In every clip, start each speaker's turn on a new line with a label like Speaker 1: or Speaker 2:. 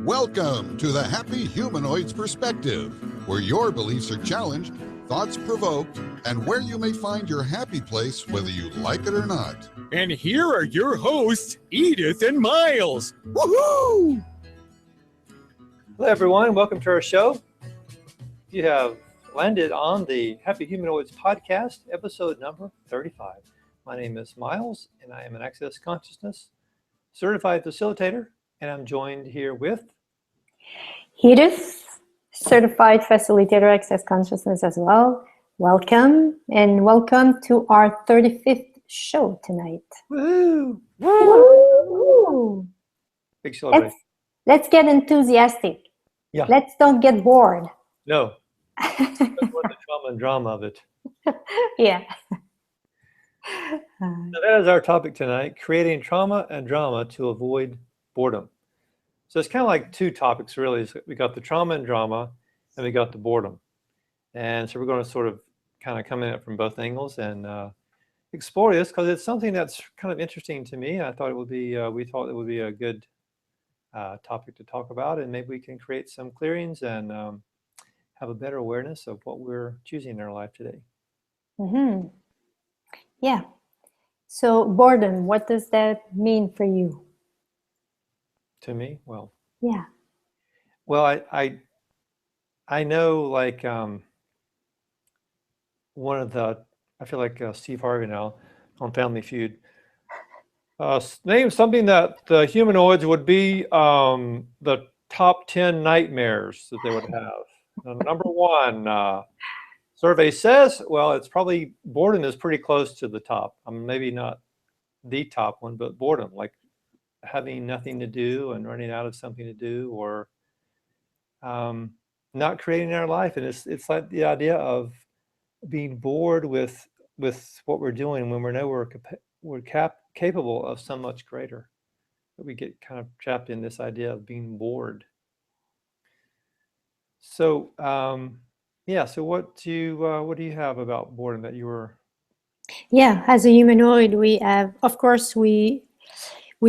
Speaker 1: Welcome to the Happy Humanoids Perspective, where your beliefs are challenged, thoughts provoked, and where you may find your happy place whether you like it or not.
Speaker 2: And here are your hosts, Edith and Miles. Woohoo!
Speaker 3: Hello, everyone. Welcome to our show. You have landed on the Happy Humanoids podcast, episode number 35. My name is Miles, and I am an Access Consciousness certified facilitator, and I'm joined here with
Speaker 4: Edith, certified facilitator, Access Consciousness as well. Welcome, and welcome to our 35th show tonight.
Speaker 3: Woo!
Speaker 4: Woo!
Speaker 3: Big celebration.
Speaker 4: Let's get enthusiastic.
Speaker 3: Yeah.
Speaker 4: Let's don't get bored.
Speaker 3: No. That's what the trauma and drama of it.
Speaker 4: Yeah.
Speaker 3: So that is our topic tonight, creating trauma and drama to avoid boredom. So it's kind of like two topics, really. We got the trauma and drama, and we got the boredom. And so we're going to sort of kind of come in it from both angles and explore this, because it's something that's kind of interesting to me. I thought it would be, we thought it would be a good topic to talk about, and maybe we can create some clearings and have a better awareness of what we're choosing in our life today.
Speaker 4: Mm-hmm. Yeah. So boredom, what does that mean for you?
Speaker 3: To me, well.
Speaker 4: Yeah.
Speaker 3: Well, I know, like one of the, I feel like Steve Harvey now on Family Feud. Name something that the humanoids would be the top 10 nightmares that they would have. Number one, survey says, well, it's probably boredom is pretty close to the top. I mean, maybe not the top one, but boredom, like having nothing to do and running out of something to do, or not creating our life. And it's like the idea of being bored with what we're doing when we know we're capable of so much greater. But we get kind of trapped in this idea of being bored. So yeah. So what do you have about boredom that you were?
Speaker 4: Yeah, as a humanoid, we have, of course, we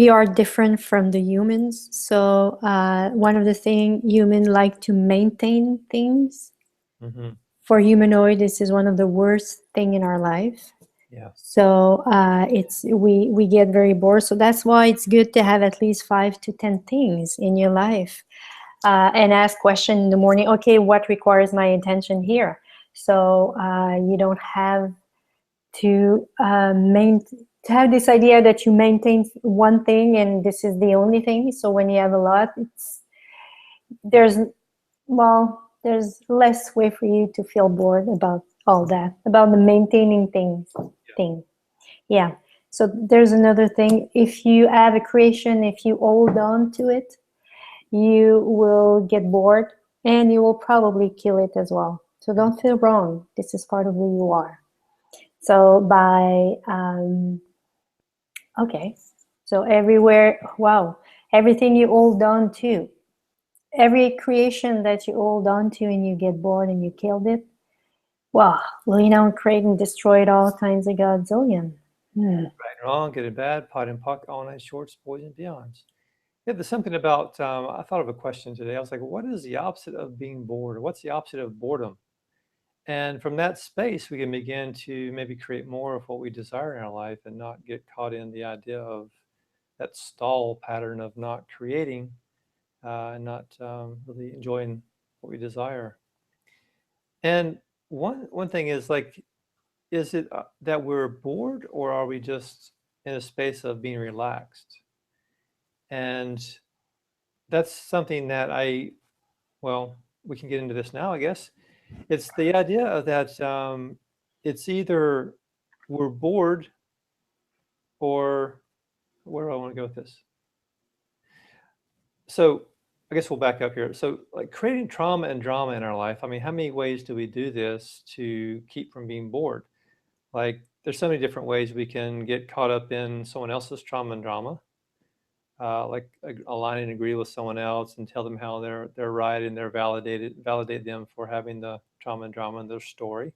Speaker 4: are different from the humans. So one of the things humans like to maintain things.
Speaker 3: Mm-hmm.
Speaker 4: For humanoid, this is one of the worst thing in our life.
Speaker 3: Yeah.
Speaker 4: So we get very bored. So that's why it's good to have at least 5 to 10 things in your life, and ask question in the morning. Okay, what requires my attention here? So you don't have to have this idea that you maintain one thing and this is the only thing. So when you have a lot, there's less way for you to feel bored about all that, about the maintaining things thing. Yeah. So there's another thing. If you have a creation, if you hold on to it, you will get bored and you will probably kill it as well. So don't feel wrong. This is part of who you are. So okay. So everything you hold on to, every creation that you hold on to and you get bored and you killed it, well, create and destroy it all kinds of godzillion.
Speaker 3: Right and wrong, good and bad, pot and puck, all night shorts, boys and beyonds. Yeah, there's something about, I thought of a question today. I was like, what is the opposite of being bored? Or what's the opposite of boredom? And from that space, we can begin to maybe create more of what we desire in our life and not get caught in the idea of that stall pattern of not creating and not really enjoying what we desire. And one thing is, like, is it that we're bored, or are we just in a space of being relaxed? And that's something that we can get into this now, I guess. It's the idea that it's either we're bored, or where do I want to go with this? So I guess we'll back up here. So, like, creating trauma and drama in our life, I mean, how many ways do we do this to keep from being bored? Like, there's so many different ways we can get caught up in someone else's trauma and drama. Like align and agree with someone else and tell them how they're right and validate them for having the trauma and drama in their story.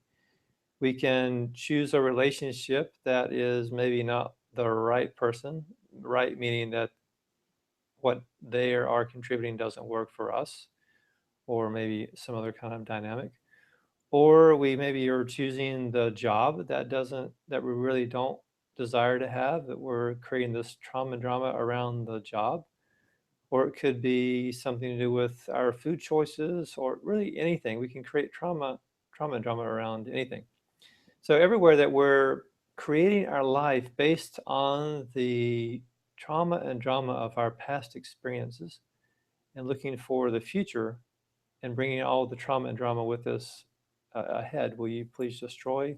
Speaker 3: We can choose a relationship that is maybe not the right person, right meaning that what they are contributing doesn't work for us, or maybe some other kind of dynamic. Or we maybe are choosing the job that we really don't desire to have, that we're creating this trauma and drama around the job. Or it could be something to do with our food choices, or really anything. We can create trauma and drama around anything. So everywhere that we're creating our life based on the trauma and drama of our past experiences, and looking for the future and bringing all the trauma and drama with us ahead, will you please destroy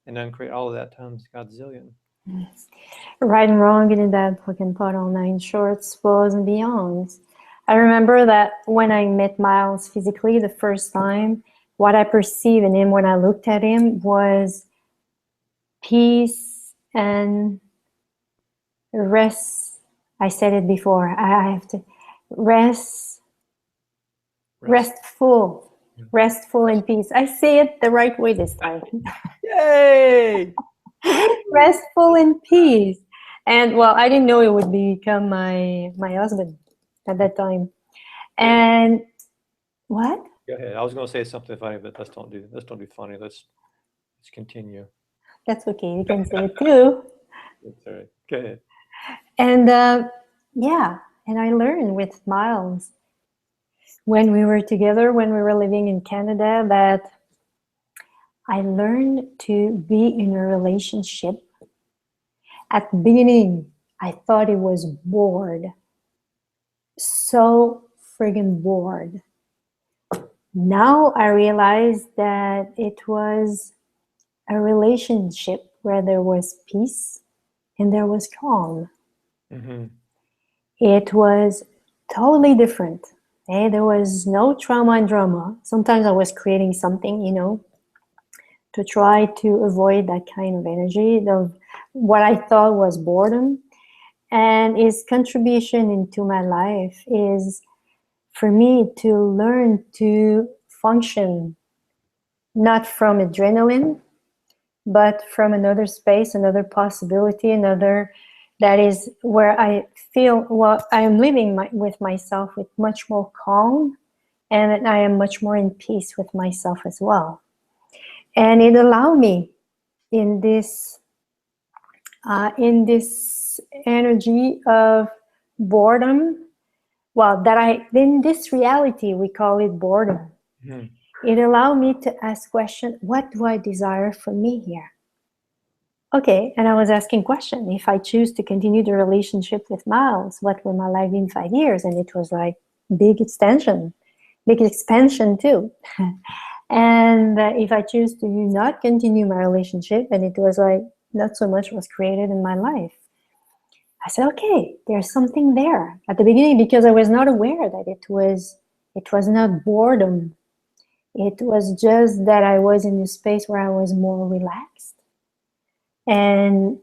Speaker 3: and uncreate all of that times Godzillion?
Speaker 4: Yes. Right and wrong, good and bad, fucking pot, all nine shorts, spoils and beyonds. I remember that when I met Miles physically the first time, what I perceived in him when I looked at him was peace and rest. I said it before. I have to restful and peace. I say it the right way this time.
Speaker 3: Yay!
Speaker 4: Restful and peace. And well, I didn't know it would become my husband at that time. And what?
Speaker 3: Go ahead. I was going to say something funny, but let's don't do funny. Let's continue.
Speaker 4: That's okay. You can say it too.
Speaker 3: That's all right. Go ahead.
Speaker 4: And yeah, and I learned with Miles when we were together, when we were living in Canada, that I learned to be in a relationship. At the beginning, I thought it was bored. So friggin' bored. Now I realize that it was a relationship where there was peace and there was calm.
Speaker 3: Mm-hmm.
Speaker 4: It was totally different. There was no trauma and drama. Sometimes I was creating something, to try to avoid that kind of energy of what I thought was boredom. And his contribution into my life is for me to learn to function not from adrenaline, but from another space, another possibility, that is where I feel, well, I am living with myself with much more calm, and I am much more in peace with myself as well. And it allowed me in this energy of boredom, well, in this reality, we call it boredom.
Speaker 3: Mm-hmm.
Speaker 4: It allowed me to ask questions, what do I desire for me here? Okay, and I was asking questions. If I choose to continue the relationship with Miles, what will my life be in 5 years? And it was like big expansion too. And if I choose to not continue my relationship, and it was like not so much was created in my life. I said, okay, there's something there at the beginning, because I was not aware that it was not boredom. It was just that I was in a space where I was more relaxed. And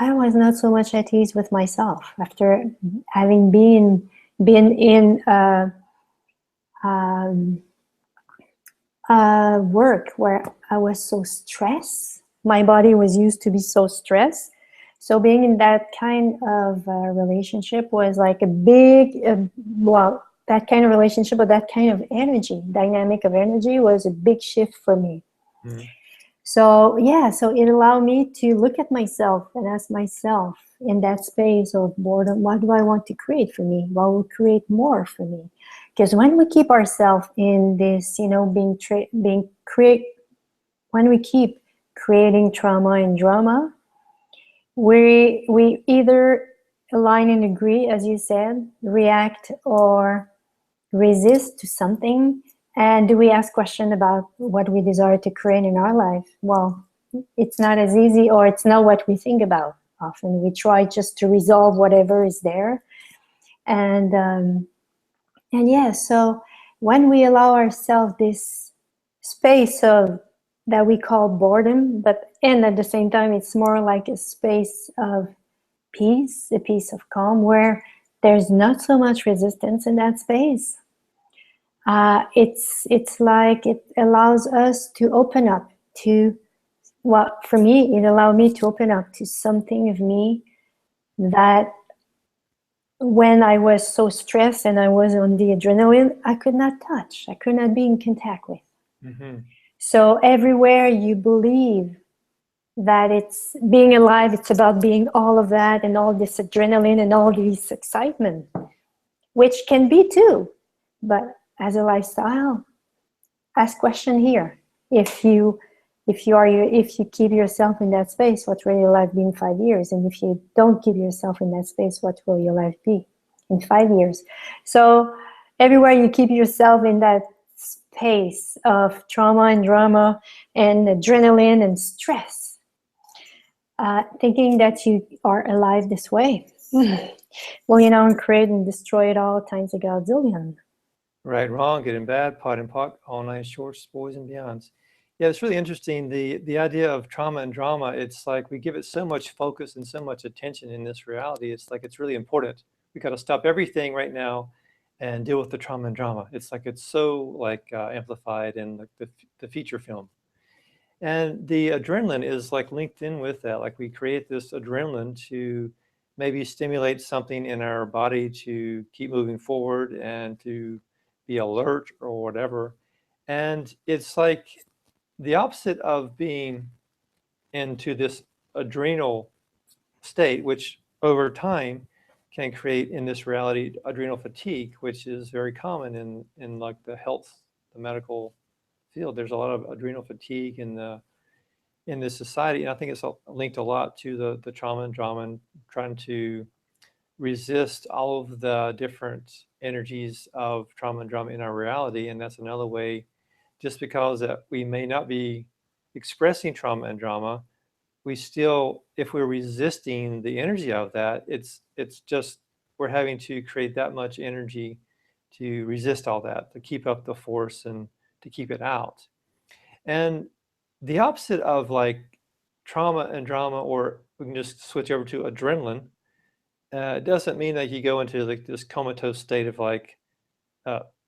Speaker 4: I was not so much at ease with myself after having been in work where I was so stressed. My body was used to be so stressed. So being in that kind of relationship was like a big, that kind of relationship with that kind of energy, dynamic of energy, was a big shift for me. Mm-hmm. So it allowed me to look at myself and ask myself in that space of boredom, what do I want to create for me? What will create more for me? Because when we keep ourselves in this, when we keep creating trauma and drama, we either align and agree, as you said, react or resist to something. And do we ask questions about what we desire to create in our life? Well, it's not as easy, or it's not what we think about. Often we try just to resolve whatever is there. And so when we allow ourselves this space of that we call boredom, and at the same time, it's more like a space of peace, a piece of calm, where there's not so much resistance in that space. It's like it allows us to open up to, well, for me, it allowed me to open up to something of me that when I was so stressed and I was on the adrenaline, I could not touch. I could not be in contact with.
Speaker 3: Mm-hmm.
Speaker 4: So everywhere you believe that it's being alive, it's about being all of that and all this adrenaline and all this excitement, which can be too, but as a lifestyle, ask question here. If you keep yourself in that space, what will your life be in 5 years? And if you don't keep yourself in that space, what will your life be in 5 years? So everywhere you keep yourself in that space of trauma and drama and adrenaline and stress, thinking that you are alive this way, well, create and destroy it all times a godzillion.
Speaker 3: Right, wrong, good and bad, pot and pock, all night shorts, boys and beyonds. Yeah, it's really interesting. The idea of trauma and drama, it's like we give it so much focus and so much attention in this reality. It's like it's really important. We got to stop everything right now and deal with the trauma and drama. It's like it's so like amplified in the feature film. And the adrenaline is like linked in with that. Like we create this adrenaline to maybe stimulate something in our body to keep moving forward and to be alert or whatever. And it's like the opposite of being into this adrenal state, which over time can create in this reality adrenal fatigue, which is very common in like the medical field. There's a lot of adrenal fatigue in this society, and I think it's linked a lot to the trauma and drama and trying to resist all of the different energies of trauma and drama in our reality. And that's another way, just because that we may not be expressing trauma and drama, we still, if we're resisting the energy of that, it's just we're having to create that much energy to resist all that, to keep up the force and to keep it out. And the opposite of like trauma and drama, or we can just switch over to adrenaline, it doesn't mean that you go into like this comatose state of like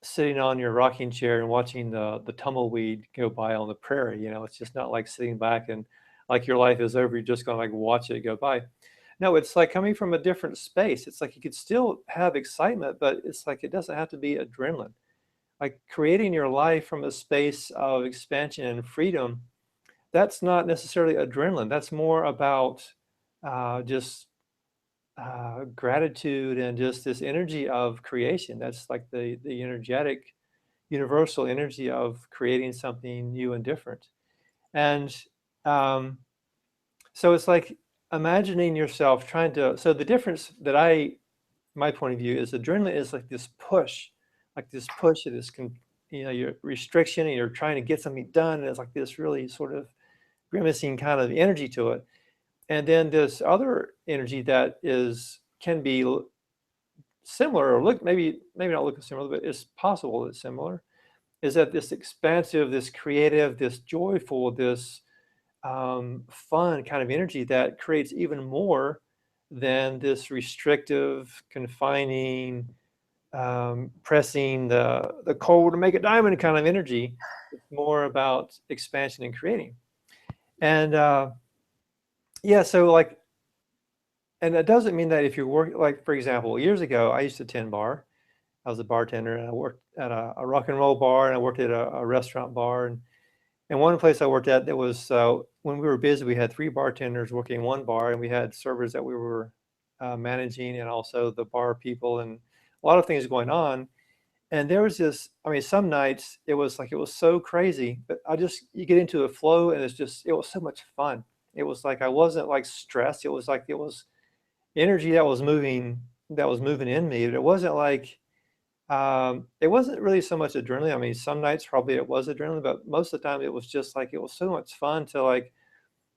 Speaker 3: sitting on your rocking chair and watching the tumbleweed go by on the prairie. It's just not like sitting back and like your life is over. You're just gonna like watch it go by. No, it's like coming from a different space. It's like you could still have excitement, but it's like it doesn't have to be adrenaline. Like creating your life from a space of expansion and freedom, that's not necessarily adrenaline. That's more about just gratitude and just this energy of creation. That's like the energetic, universal energy of creating something new and different. And um, so it's like imagining yourself trying to. So the difference that my point of view is adrenaline is like this push, it is, your restriction, and you're trying to get something done. And it's like this really sort of grimacing kind of energy to it. And then this other energy that can be similar, or maybe not look similar, but it's possible it's similar, is that this expansive, this creative, this joyful, this fun kind of energy that creates even more than this restrictive, confining, pressing the coal to make a diamond kind of energy. It's more about expansion and creating. And yeah, so like, and that doesn't mean that if you work, like for example, years ago, I used to tend bar. I was a bartender, and I worked at a rock and roll bar, and I worked at a restaurant bar. And one place I worked at, that was when we were busy, we had 3 bartenders working one bar, and we had servers that we were managing, and also the bar people, and a lot of things going on. And there was this, I mean, some nights it was so crazy, but you get into a flow, and it was so much fun. It was like I wasn't like stressed. It was like it was energy that was moving in me. But it wasn't really so much adrenaline. I mean, some nights probably it was adrenaline, but most of the time it was just like it was so much fun to like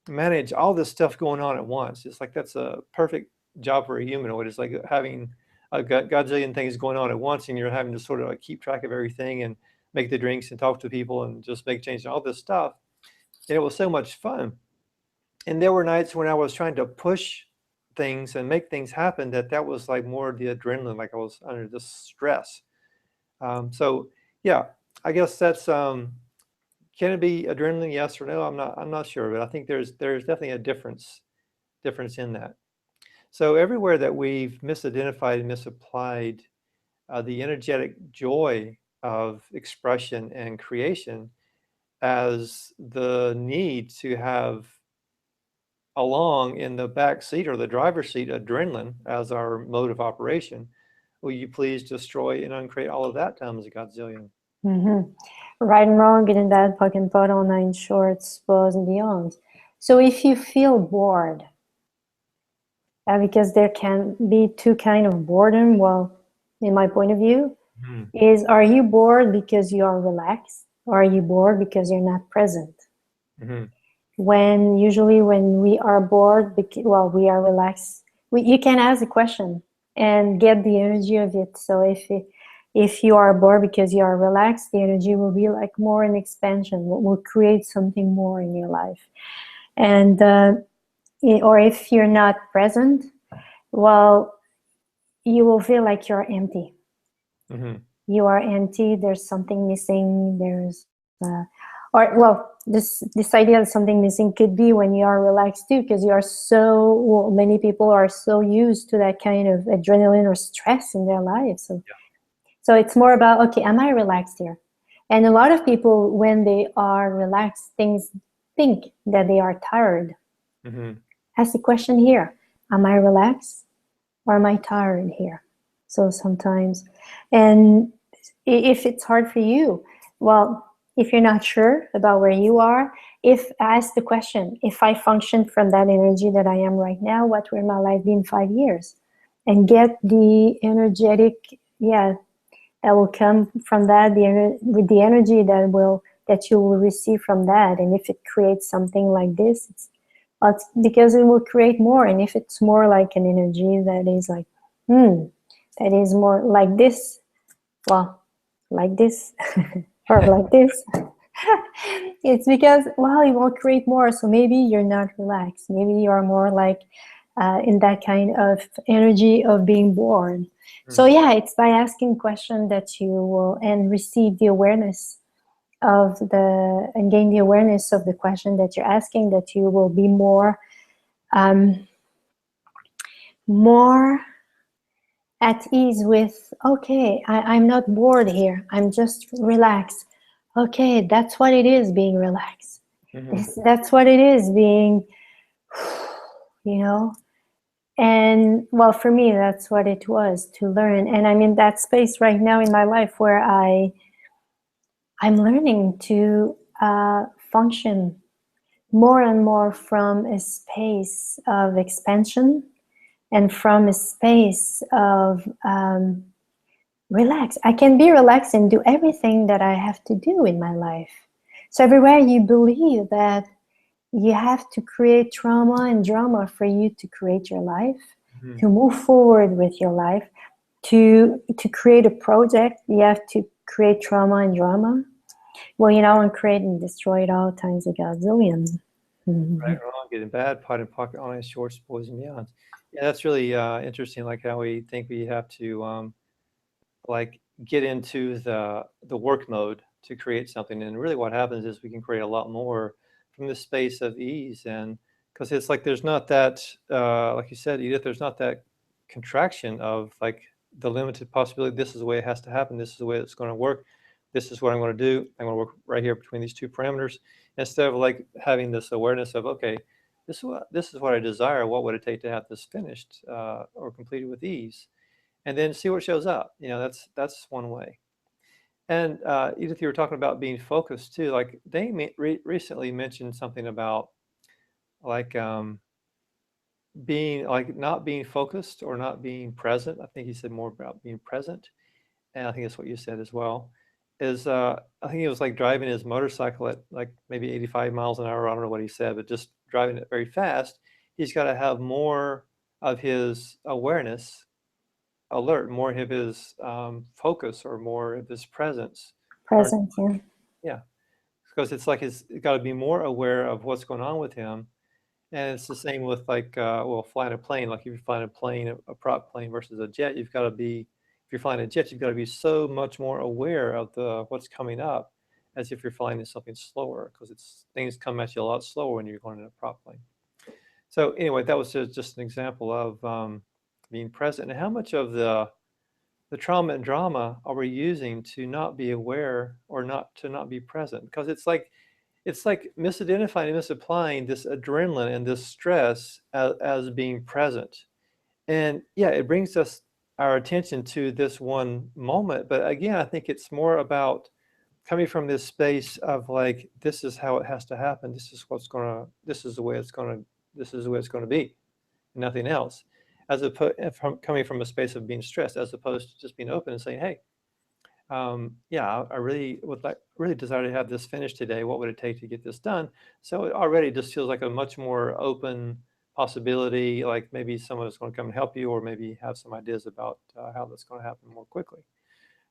Speaker 3: manage all this stuff going on at once. It's like that's a perfect job for a humanoid. It's like having a godzillion things going on at once, and you're having to sort of like keep track of everything and make the drinks and talk to people and just make changes and all this stuff. And it was so much fun. And there were nights when I was trying to push things and make things happen that was like more the adrenaline, like I was under this stress. So yeah, I guess that's can it be adrenaline, yes or no? I'm not sure, but I think there's definitely a difference in that. So everywhere that we've misidentified and misapplied the energetic joy of expression and creation as the need to have along in the back seat or the driver's seat adrenaline as our mode of operation, will you please destroy and uncreate all of that times a godzillion?
Speaker 4: Right and wrong, good and bad, puck and pot, all nine shorts, bows and beyond. So if you feel bored, because there can be two kind of boredom, well, in my point of view, is are you bored because you are relaxed, or are you bored because you're not present? Usually when we are bored, well, we are relaxed, you can ask a question and get the energy of it. So if you are bored because you are relaxed, the energy will be like more an expansion, will create something more in your life. And or if you're not present, well, you will feel like you're empty. You are empty, there's something missing, there's or well, this idea of something missing could be when you are relaxed too, because you are so, well, many people are so used to that kind of adrenaline or stress in their lives. So it's more about, okay, am I relaxed here? And a lot of people, when they are relaxed, think that they are tired. Ask the question here, am I relaxed or am I tired here? So sometimes, and if it's hard for you, well, if you're not sure about where you are, ask the question, if I function from that energy that I am right now, what will my life be in 5 years? And get the energetic, that will come from that, with the energy that you will receive from that. And if it creates something like this, it's because it will create more. And if it's more like an energy that is like, that is more like this, well, like this, or like this, it's because, well, it will create more. So maybe you're not relaxed. Maybe you are more like in that kind of energy of being born. So yeah, it's by asking questions that you will, and receive the awareness of and gain the awareness of the question that you're asking, that you will be more at ease with, okay, I'm not bored here, I'm just relaxed. Okay, that's what it is, being relaxed. That's what it is, being, and well, for me, that's what it was, to learn. And I'm in that space right now in my life where I'm learning to function more and more from a space of expansion and from a space of relax. I can be relaxed and do everything that I have to do in my life. So everywhere you believe that you have to create trauma and drama for you to create your life, to move forward with your life, to create a project, you have to create trauma and drama. Well, and create and destroy it all times a godzillion.
Speaker 3: Right, wrong, good and bad, pot and pocket, on ice, shorts, boys and beyonds. Yeah, that's really interesting, like how we think we have to like get into the work mode to create something. And really what happens is we can create a lot more from this space of ease. And because it's like there's not that, like you said, Edith, there's not that contraction of like the limited possibility, this is the way it has to happen, this is the way it's going to work, this is what I'm going to do, I'm going to work right here between these two parameters, instead of like having this awareness of, okay, this is what I desire, what would it take to have this finished or completed with ease, and then see what shows up. That's one way. And Edith, you were talking about being focused too. Like they recently mentioned something about like being like not being focused or not being present. I think he said more about being present, and I think that's what you said as well. Is I think he was like driving his motorcycle at like maybe 85 miles an hour. I don't know what he said, but just driving it very fast. He's got to have more of his awareness alert, more of his focus, or more of his presence. Yeah, because it's like he's got to be more aware of what's going on with him. And it's the same with like, well, flying a plane. Like if you're flying a plane, a prop plane versus a jet, you've got to be, if you're flying a jet, you've got to be so much more aware of what's coming up, as if you're flying in something slower, because things come at you a lot slower when you're going in a prop plane. So anyway, that was just an example of being present, and how much of the trauma and drama are we using to not be aware or not be present? Because it's like misidentifying and misapplying this adrenaline and this stress as being present. And yeah, it brings us our attention to this one moment. But again, I think it's more about coming from this space of like, this is how it has to happen. This is the way it's gonna be, nothing else. As opposed from coming from a space of being stressed, as opposed to just being open and saying, hey, yeah, I really really desire to have this finished today. What would it take to get this done? So it already just feels like a much more open possibility. Like maybe someone is going to come and help you, or maybe have some ideas about how that's going to happen more quickly.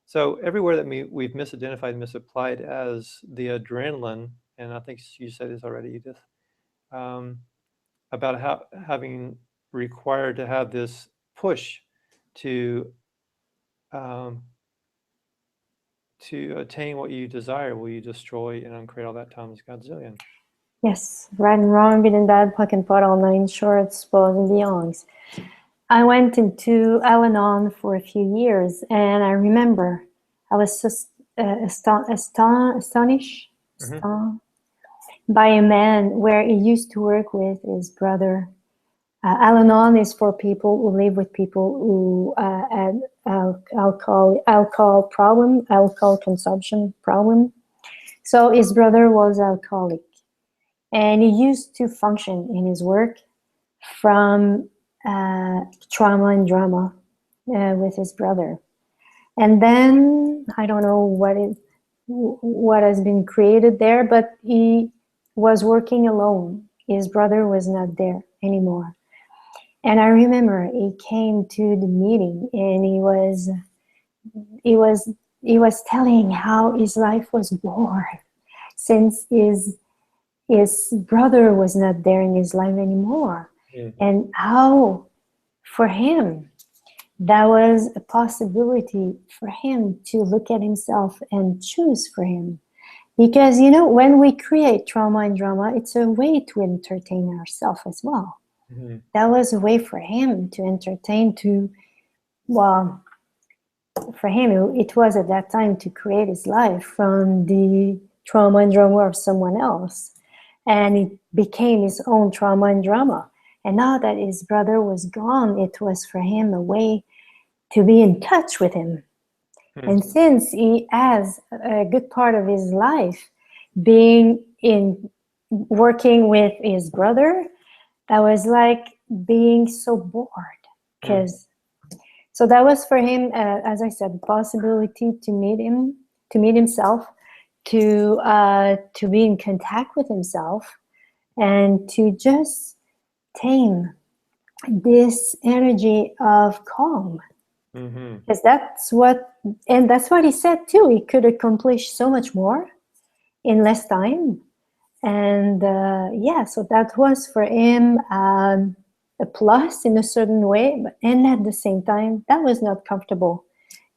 Speaker 3: So everywhere that we've misidentified, misapplied as the adrenaline, and I think you said this already, Edith, um, about how having required to have this push to um, attain what you desire, will you destroy and uncreate all that times Godzillion?
Speaker 4: Yes, right and wrong, good and bad, puck and pot, online shorts, boys and beyonds. I went into Al-Anon for a few years, and I remember I was just astonished by a man where he used to work with his brother. Al-Anon is for people who live with people who had alcohol consumption problem. So his brother was alcoholic, and he used to function in his work from trauma and drama with his brother. And then I don't know what has been created there, but he was working alone. His brother was not there anymore. And I remember he came to the meeting, and he was telling how his life was bored since his brother was not there in his life anymore. And how for him that was a possibility for him to look at himself and choose for him. Because when we create trauma and drama, it's a way to entertain ourselves as well. Mm-hmm. That was a way for him to entertain, for him, it was at that time to create his life from the trauma and drama of someone else. And it became his own trauma and drama. And now that his brother was gone, it was for him a way to be in touch with him. Mm-hmm. And since he has a good part of his life working with his brother, that was like being so bored. So that was for him, as I said, the possibility to meet himself, to be in contact with himself, and to just tame this energy of calm. Because that's what he said too. He could accomplish so much more in less time. And so that was for him a plus in a certain way, and at the same time, that was not comfortable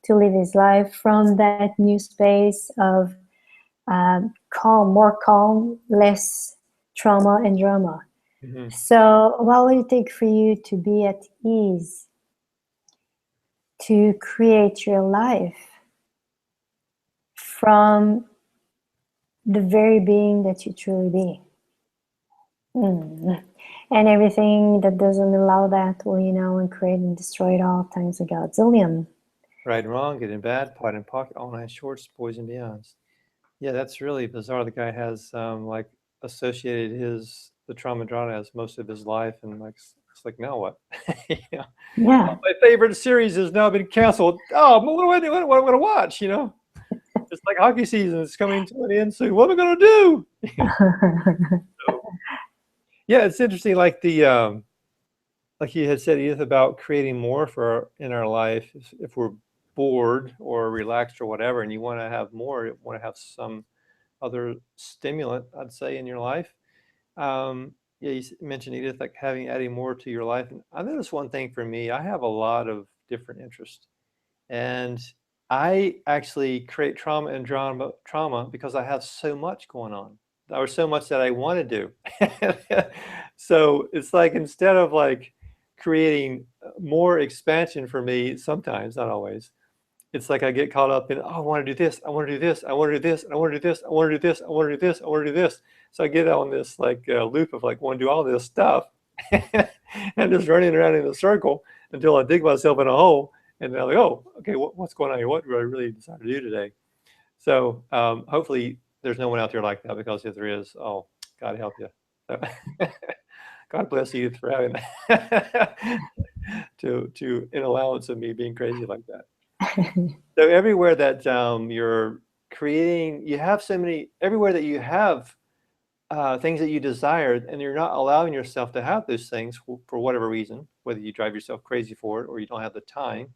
Speaker 4: to live his life from that new space of more calm, less trauma and drama. Mm-hmm. So what will it take for you to be at ease, to create your life from the very being that you truly be? And everything that doesn't allow that will, and create and destroy it all times a Godzillion.
Speaker 3: Right and wrong, good and bad, pot and pocket, all nine shorts, boys and beyonds. Yeah, that's really bizarre. The guy has associated the trauma drama as most of his life, and it's like, now what? Yeah. My favorite series has now been canceled. Oh, what am I going to watch? It's like hockey season is coming to an end soon. What am I going to do? Yeah, it's interesting. Like like you had said, Edith, about creating more in our life. If we're bored or relaxed or whatever, and you want to have more, you want to have some other stimulant, I'd say, in your life. Yeah, you mentioned, Edith, like adding more to your life. And I noticed one thing for me, I have a lot of different interests, and I actually create trauma because I have so much going on. or so much that I want to do. So it's like, instead of like creating more expansion for me, sometimes, not always, it's like I get caught up in, oh, I want to do this, I want to do this, I want to do this, I want to do this, I want to do this, I want to do this, I want to do this. So I get on this like loop of like, want to do all this stuff and just running around in a circle until I dig myself in a hole. And then I'm like, oh, okay, what's going on here? What do I really decide to do today? So hopefully there's no one out there like that, because if there is, oh, God help you. So, God bless you for having that to an allowance of me being crazy like that. So everywhere that you're creating, you have so many, everywhere that you have things that you desire, and you're not allowing yourself to have those things for whatever reason, whether you drive yourself crazy for it, or you don't have the time,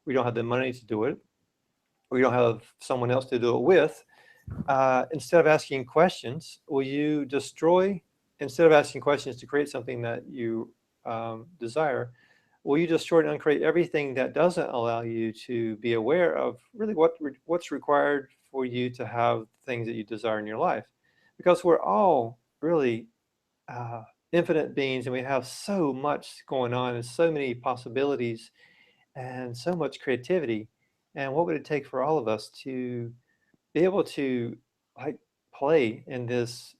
Speaker 3: or you don't have the money to do it, or you don't have someone else to do it with, instead of asking questions, will you destroy, instead of asking questions to create something that you desire, will you destroy and uncreate everything that doesn't allow you to be aware of really what's required for you to have things that you desire in your life? Because we're all really infinite beings, and we have so much going on and so many possibilities and so much creativity. And what would it take for all of us to be able to like play in this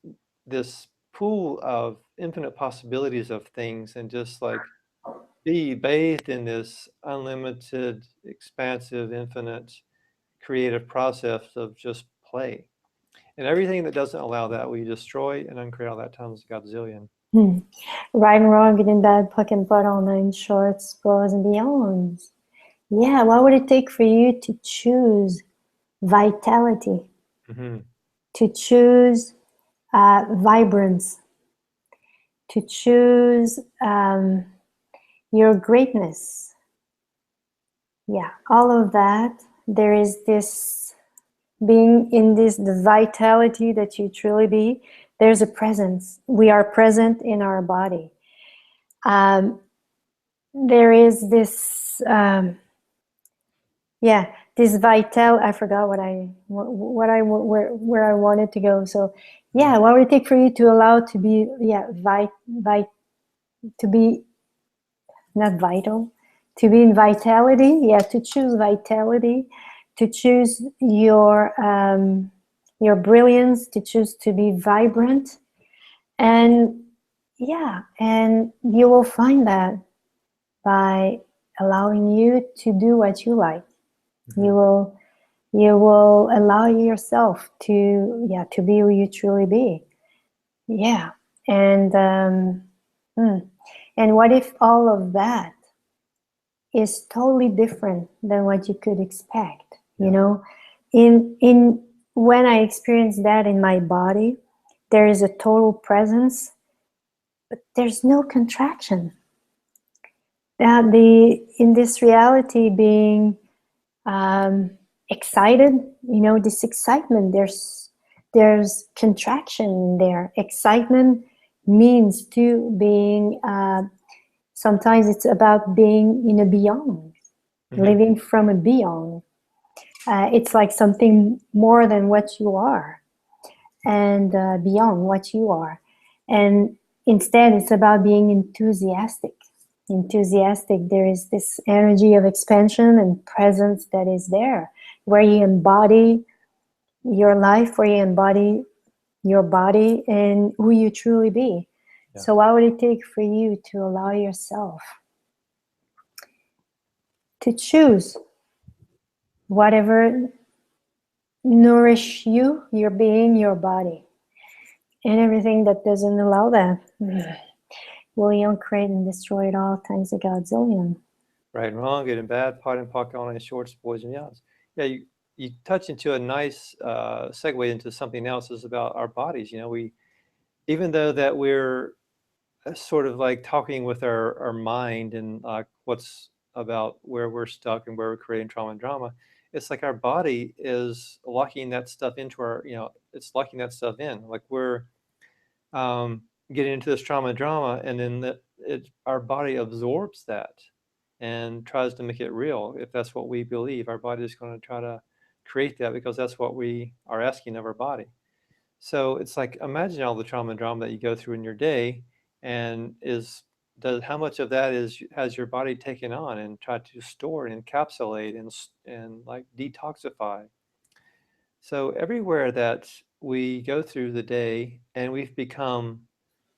Speaker 3: pool of infinite possibilities of things, and just like be bathed in this unlimited, expansive, infinite, creative process of just play. And everything that doesn't allow that, we destroy and uncreate all that times a godzillion.
Speaker 4: Right and wrong, good and bad, puck and putt, all nine shorts, balls and beyonds. Yeah, what would it take for you to choose vitality, to choose vibrance, to choose your greatness? Yeah, all of that. There is this being in this, the vitality that you truly be. There's a presence. We are present in our body. There is this, this vital. I forgot where I wanted to go. So, yeah, what would it take for you to allow to be, to be not vital, to be in vitality? Yeah, to choose vitality, to choose your brilliance, to choose to be vibrant, and and you will find that by allowing you to do what you like. You will allow yourself to be who you truly be. And what if all of that is totally different than what you could expect? You know, in when I experience that in my body, there is a total presence, but there's no contraction. In this reality, being excited, this excitement, there's contraction there. Excitement means to being, sometimes it's about being in a beyond, living from a beyond. It's like something more than what you are, and beyond what you are. And instead, it's about being enthusiastic. There is this energy of expansion and presence that is there, where you embody your life, where you embody your body and who you truly be. So what would it take for you to allow yourself to choose whatever nourish you, your being, your body, and everything that doesn't allow that? Will you create and destroy it all times a godzillion?
Speaker 3: Right and wrong, good and bad, pot and pock, on and shorts, boys and yas. Yeah, you touch into a nice segue into something else, is about our bodies. We, even though that we're sort of like talking with our mind, and what's about where we're stuck and where we're creating trauma and drama, it's like our body is locking that stuff into our, it's locking that stuff in. Like we're getting into this trauma and drama, and then our body absorbs that and tries to make it real. If that's what we believe, our body is going to try to create that, because that's what we are asking of our body. So it's like, imagine all the trauma and drama that you go through in your day, and how much of that has your body taken on and tried to store and encapsulate and like detoxify. So everywhere that we go through the day and we've become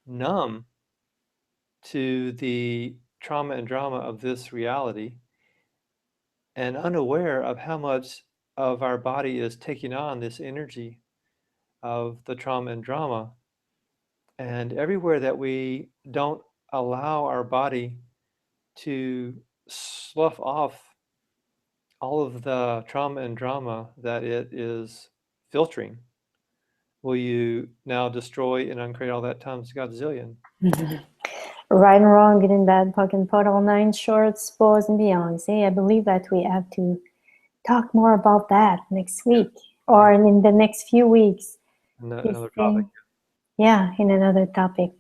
Speaker 3: numb to the trauma and drama of this reality and unaware of how much of our body is taking on this energy of the trauma and drama. And everywhere that we don't allow our body to slough off all of the trauma and drama that it is filtering, will you now destroy and uncreate all that times Godzillion?
Speaker 4: Right and wrong, good and bad, puck and pot, all nine shorts, boys and beyonds. I believe that we have to talk more about that next week or in the next few weeks.
Speaker 3: Another topic.
Speaker 4: Yeah, in another topic.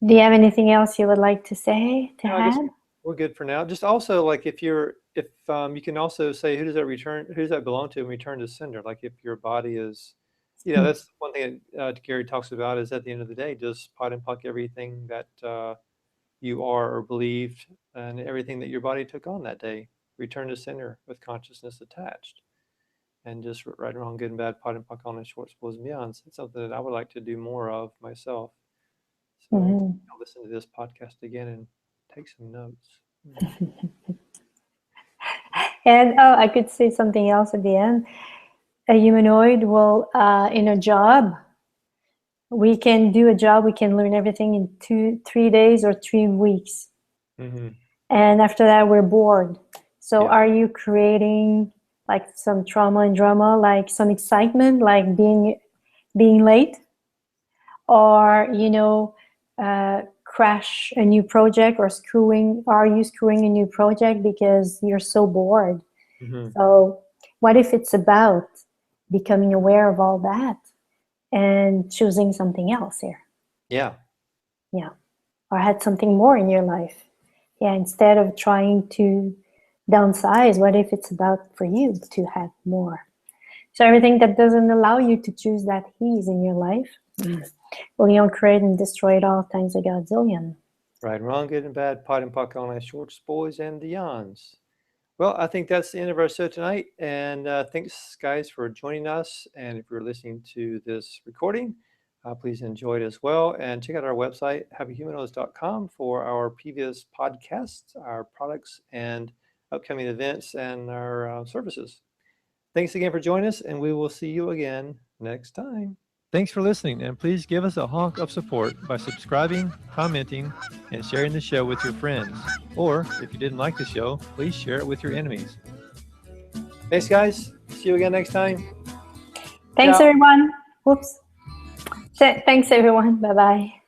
Speaker 4: Do you have anything else you would like to say to
Speaker 3: No, I guess
Speaker 4: add?
Speaker 3: we're good for now. Just also, like, if you can also say, who does that belong to, and return to sender. Like, if your body is, that's one thing that Gary talks about, is at the end of the day, just pot and puck everything that you are or believed, and everything that your body took on that day. Return to sender with consciousness attached, and just right, wrong, good and bad, pot and puck on the short spoils and beyonds. It's something that I would like to do more of myself. So I'll listen to this podcast again and take some notes.
Speaker 4: And I could say something else at the end. A humanoid will, in a job, we can do a job, we can learn everything in 2-3 days or 3 weeks. And after that, we're bored. So are you creating like some trauma and drama, like some excitement, like being late? Or, crash a new project, or are you screwing a new project because you're so bored? So what if it's about becoming aware of all that and choosing something else here? Yeah. Or had something more in your life. Yeah, instead of trying to downsize, what if it's about for you to have more? So everything that doesn't allow you to choose that ease in your life, will you create and destroy it all times a Godzillion?
Speaker 3: Right and wrong, good and bad, pot and puck, all shorts, boys and beyonds. Well, I think that's the end of our show tonight. And thanks, guys, for joining us. And if you're listening to this recording, please enjoy it as well. And check out our website, happyhumanoids.com, for our previous podcasts, our products, and upcoming events, and our services. Thanks again for joining us, and we will see you again next time. Thanks for listening, and please give us a honk of support by subscribing, commenting, and sharing the show with your friends. Or, if you didn't like the show, please share it with your enemies. Thanks, guys. See you again next time.
Speaker 4: Thanks, everyone. Whoops. Thanks, everyone. Bye-bye.